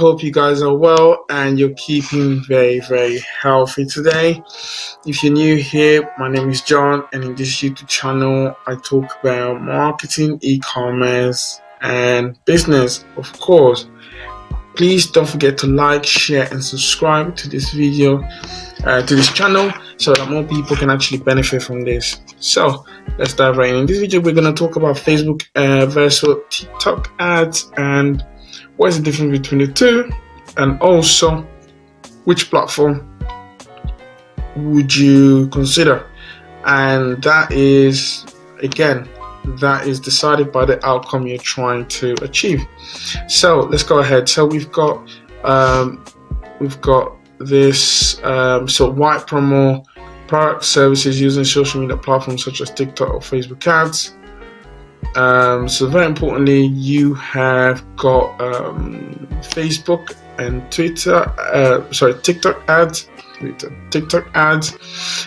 hope you guys are well and you're keeping very healthy today. If you're new here, my name is John, and in this YouTube channel, I talk about marketing, e-commerce, and business, of course. Please don't forget to like, share, and subscribe to this video, to this channel, so that more people can actually benefit from this. So let's dive right in. In this video, we're going to talk about Facebook versus TikTok ads and what is the difference between the two, and also which platform would you consider. And that is, again, that is decided by the outcome you're trying to achieve. So let's go ahead. So we've got this white promo product services using social media platforms such as TikTok or Facebook ads. So very importantly, you have got Facebook and TikTok ads.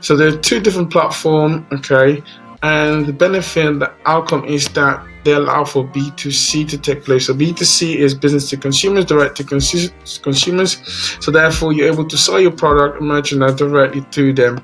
So there are two different platforms, okay, and the benefit, the outcome is that they allow for B2C to take place. So B2C is business to consumers, direct to consumers. So therefore, you're able to sell your product and merchandise directly to them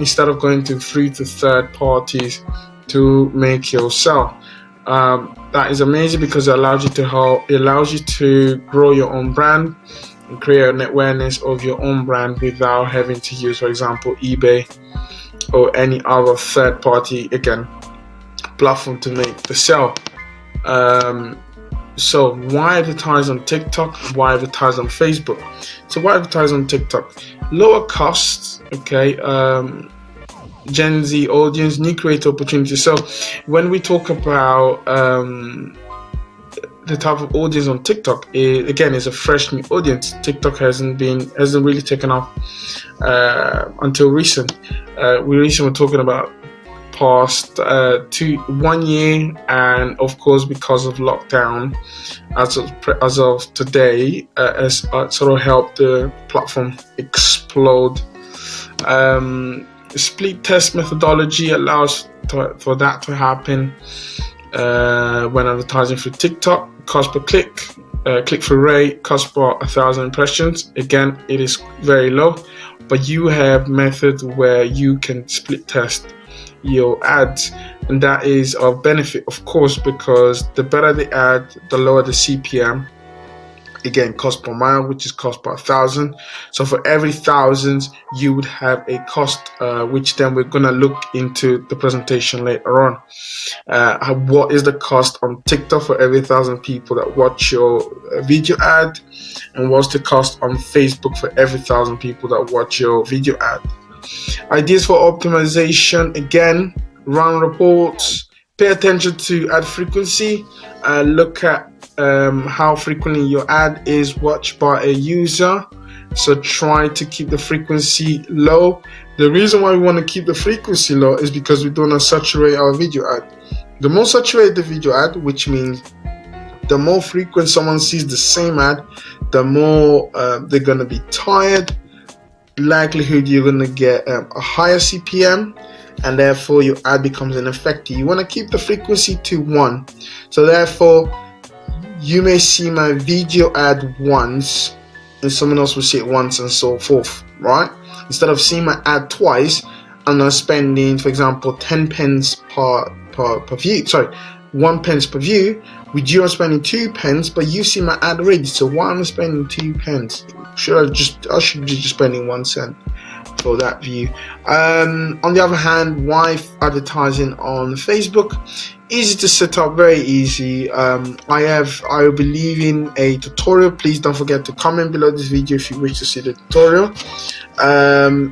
instead of going through to third parties to make your sell. That is amazing because it allows you to grow your own brand and create an awareness of your own brand without having to use, for example, eBay or any other third party platform to make the sell. So why advertise on TikTok? Why advertise on Facebook? So why advertise on TikTok? Lower costs, okay. Gen Z audience, new creator opportunities. So when we talk about the type of audience on TikTok, is a fresh new audience. TikTok hasn't really taken off until recent. We recently were talking about past 1 year, and of course because of lockdown, as of today, has sort of helped the platform explode. Split test methodology allows for that to happen when advertising through TikTok. Cost per click, click-through rate, cost per 1,000 impressions. Again, it is very low, but you have methods where you can split test your ads, and that is of benefit, of course, because the better the ad, the lower the CPM. Again, cost per mile, which is cost per 1,000. So for every 1,000, you would have a cost, which then we're gonna look into the presentation later on. What is the cost on TikTok for every 1,000 people that watch your video ad, and what's the cost on Facebook for every 1,000 people that watch your video ad? Ideas for optimization: again, run reports, pay attention to ad frequency, look at how frequently your ad is watched by a user. So try to keep the frequency low. The reason why we want to keep the frequency low is because we don't want to saturate our video ad. The more saturated the video ad, which means the more frequent someone sees the same ad, the more they're going to be tired. Likelihood you're going to get a higher CPM, and therefore your ad becomes ineffective. You want to keep the frequency to 1. So therefore, you may see my video ad once and someone else will see it once, and so forth, right? Instead of seeing my ad twice, I'm not spending, for example, 10 pence per view. Sorry, 1 pence per view. With you, I'm spending 2 pence, but you see my ad already. So why am I spending 2 pence? I should be just spending 1 cent for that view. On the other hand, why advertising on Facebook? Easy to set up, very easy. I will be leaving a tutorial. Please don't forget to comment below this video if you wish to see the tutorial.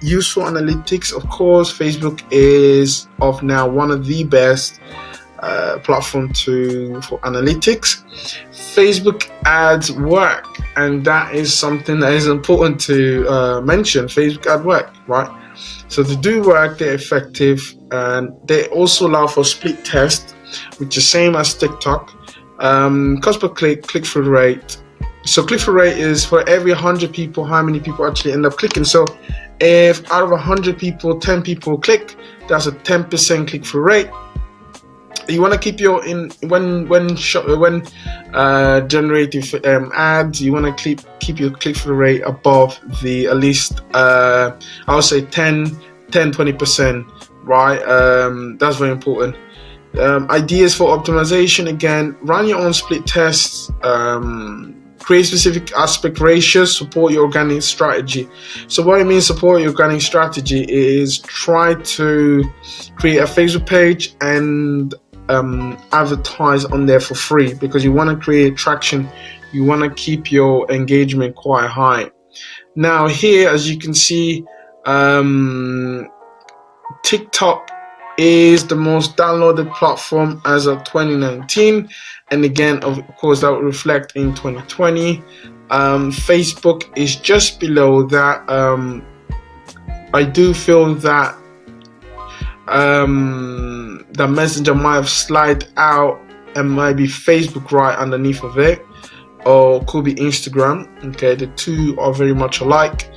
Useful analytics, of course. Facebook is of now one of the best platform for analytics. Facebook ads work, and that is something that is important to mention. Facebook ad work, right? So they do work, they're effective, and they also allow for split test, which is same as TikTok. Cost per click, click-through rate. So click-through rate is for every 100 people, how many people actually end up clicking. So if out of 100 people, 10 people click, that's a 10% click-through rate. You want to keep your when generating ads. You want to keep your click-through rate above the at least I would say 20%, right? That's very important. Ideas for optimization: again, run your own split tests. Create specific aspect ratios, support your organic strategy. So what it means, support your organic strategy, is try to create a Facebook page and advertise on there for free, because you want to create traction. You want to keep your engagement quite high. Now here, as you can see, TikTok is the most downloaded platform as of 2019, and again, of course, that will reflect in 2020. Facebook is just below that. I do feel that the Messenger might have slid out, and might be Facebook right underneath of it, or could be Instagram. Okay, the two are very much alike.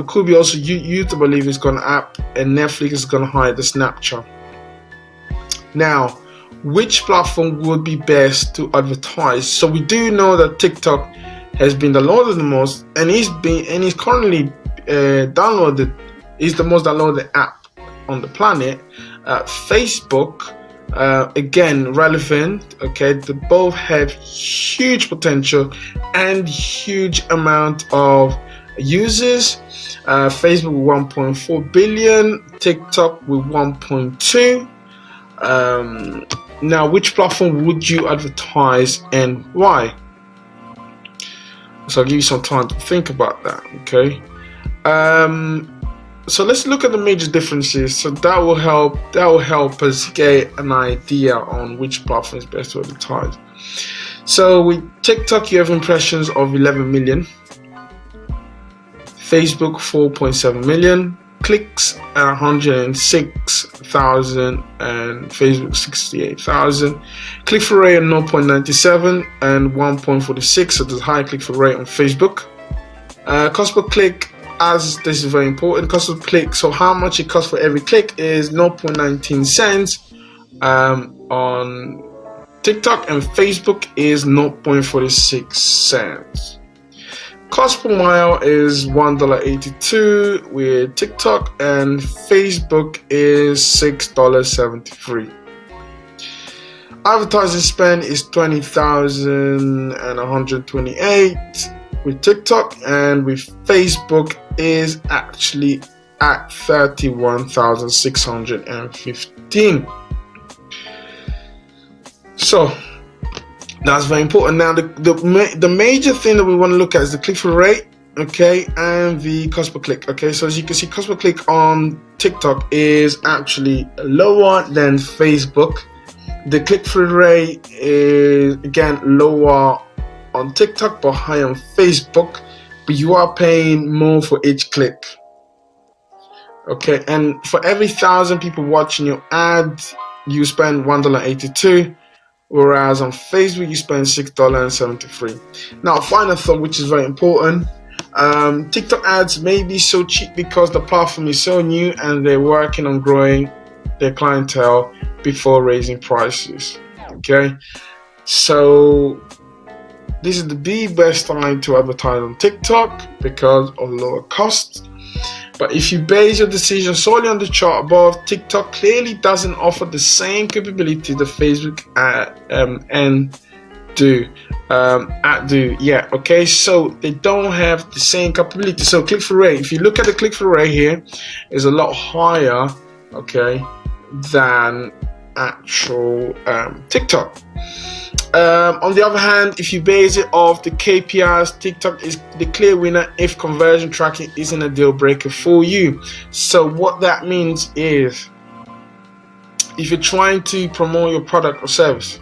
Could be also YouTube, I believe, is going to app, and Netflix is going to hide the Snapchat. Now, which platform would be best to advertise? So we do know that TikTok has been downloaded the most, and is currently downloaded. Is the most downloaded app on the planet. Facebook, again, relevant. Okay, they both have huge potential and huge amount of users. Facebook with 1.4 billion, TikTok with 1.2. Now, which platform would you advertise and why? So I'll give you some time to think about that. Okay. So let's look at the major differences. So that will help us get an idea on which platform is best to advertise. So with TikTok, you have impressions of 11 million. Facebook 4.7 million, clicks 106,000, and Facebook 68,000. Click-through rate of 0.97 and 1.46, so there's high click-through rate on Facebook. Cost per click, as this is very important, cost per click, so how much it costs for every click is 0.19 cents on TikTok, and Facebook is 0.46 cents. Cost per mile is $1.82 with TikTok, and Facebook is $6.73. Advertising spend is $20,128 with TikTok, and with Facebook is actually at $31,615. So that's very important. Now, the major thing that we want to look at is the click-through rate, okay, and the cost per click. Okay, so as you can see, cost per click on TikTok is actually lower than Facebook. The click-through rate is again lower on TikTok but higher on Facebook, but you are paying more for each click. Okay, and for every 1,000 people watching your ad, you spend $1.82. Whereas on Facebook, you spend $6.73. Now, final thought, which is very important. TikTok ads may be so cheap because the platform is so new and they're working on growing their clientele before raising prices. Okay, so this is the best time to advertise on TikTok because of lower costs. But if you base your decision solely on the chart above, TikTok clearly doesn't offer the same capability that Facebook do. Yeah, okay, so they don't have the same capability. So click-through rate, if you look at the click-through rate here, is a lot higher, okay, than actual TikTok. On the other hand, if you base it off the KPIs, TikTok is the clear winner if conversion tracking isn't a deal breaker for you. So what that means is, if you're trying to promote your product or service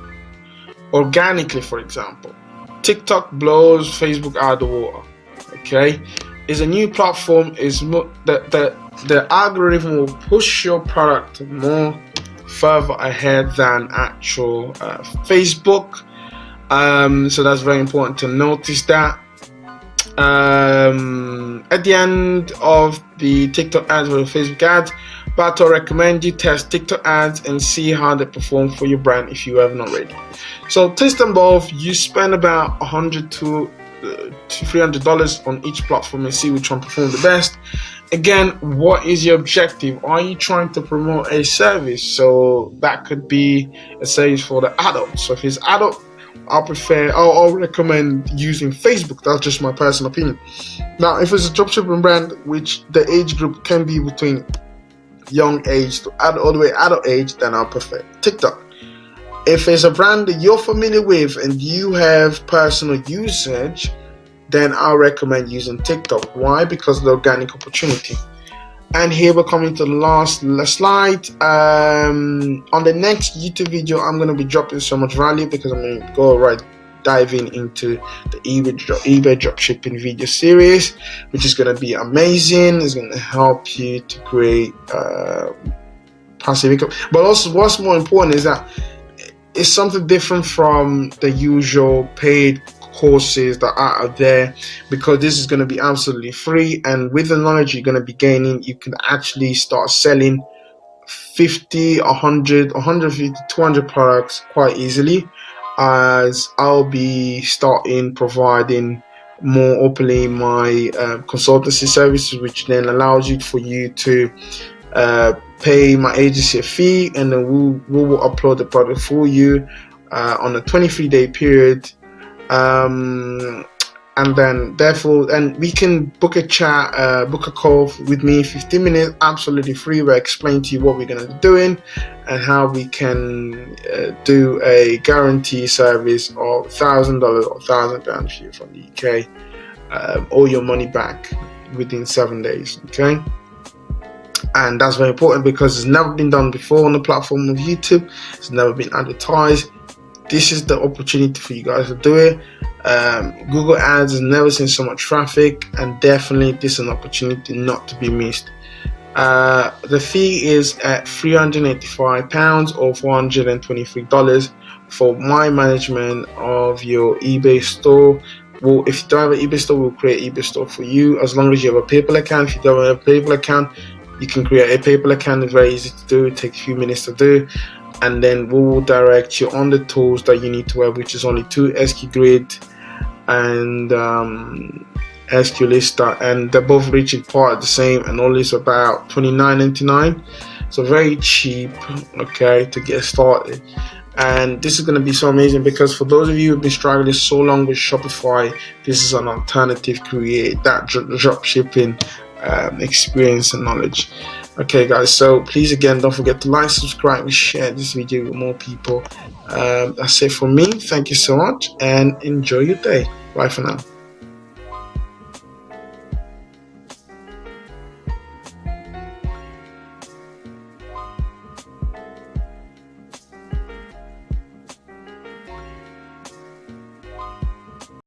organically, for example, TikTok blows Facebook out of the water. Okay, it's a new platform. Is the algorithm will push your product more further ahead than actual Facebook. So that's very important to notice that. At the end of the TikTok ads or the Facebook ads, but I recommend you test TikTok ads and see how they perform for your brand if you haven't already. So test them both. You spend about $100 to $300 on each platform and see which one performs the best. Again, what is your objective? Are you trying to promote a service? So that could be a service for the adults. So if it's adult, I'll recommend using Facebook. That's just my personal opinion. Now, if it's a dropshipping brand, which the age group can be between young age to all the way adult age, then I'll prefer TikTok. If it's a brand that you're familiar with and you have personal usage, then I'll recommend using TikTok. Why? Because of the organic opportunity. And here we're coming to the last slide. On the next YouTube video, I'm going to be dropping so much value because I'm going to go diving into the eBay dropshipping video series, which is going to be amazing. It's going to help you to create passive income. But also, what's more important is that it's something different from the usual paid courses that are out there, because this is going to be absolutely free, and with the knowledge you're going to be gaining, you can actually start selling 50, 100, 150, 200 products quite easily, as I'll be starting providing more openly my consultancy services, which then allows you to pay my agency a fee, and then we will upload the product for you on a 23-day period. And then we can book a chat, book a call with me, 15 minutes, absolutely free, where I explain to you what we're going to be doing and how we can do a guarantee service of $1,000 or £1,000 if you're from the UK, all your money back within 7 days. Okay. And that's very important because it's never been done before on the platform of YouTube. It's never been advertised. This is the opportunity for you guys to do it. Google Ads has never seen so much traffic, and definitely this is an opportunity not to be missed. The fee is at £385 or $423 for my management of your eBay store. Well, if you don't have an eBay store, we'll create an eBay store for you, as long as you have a PayPal account. If you don't have a PayPal account, you can create a PayPal account. It's very easy to do. It takes a few minutes to do. And then we will direct you on the tools that you need to have, which is only 2 SQ Grid and SQ Lister, and they're both reaching part of the same, and all is about $29.99. So very cheap, okay, to get started. And this is going to be so amazing because for those of you who've been struggling so long with Shopify, this is an alternative. Create that drop shipping experience and knowledge. Okay guys, so please again don't forget to like, subscribe, and share this video with more people. That's it for me. Thank you so much and enjoy your day. Bye for now.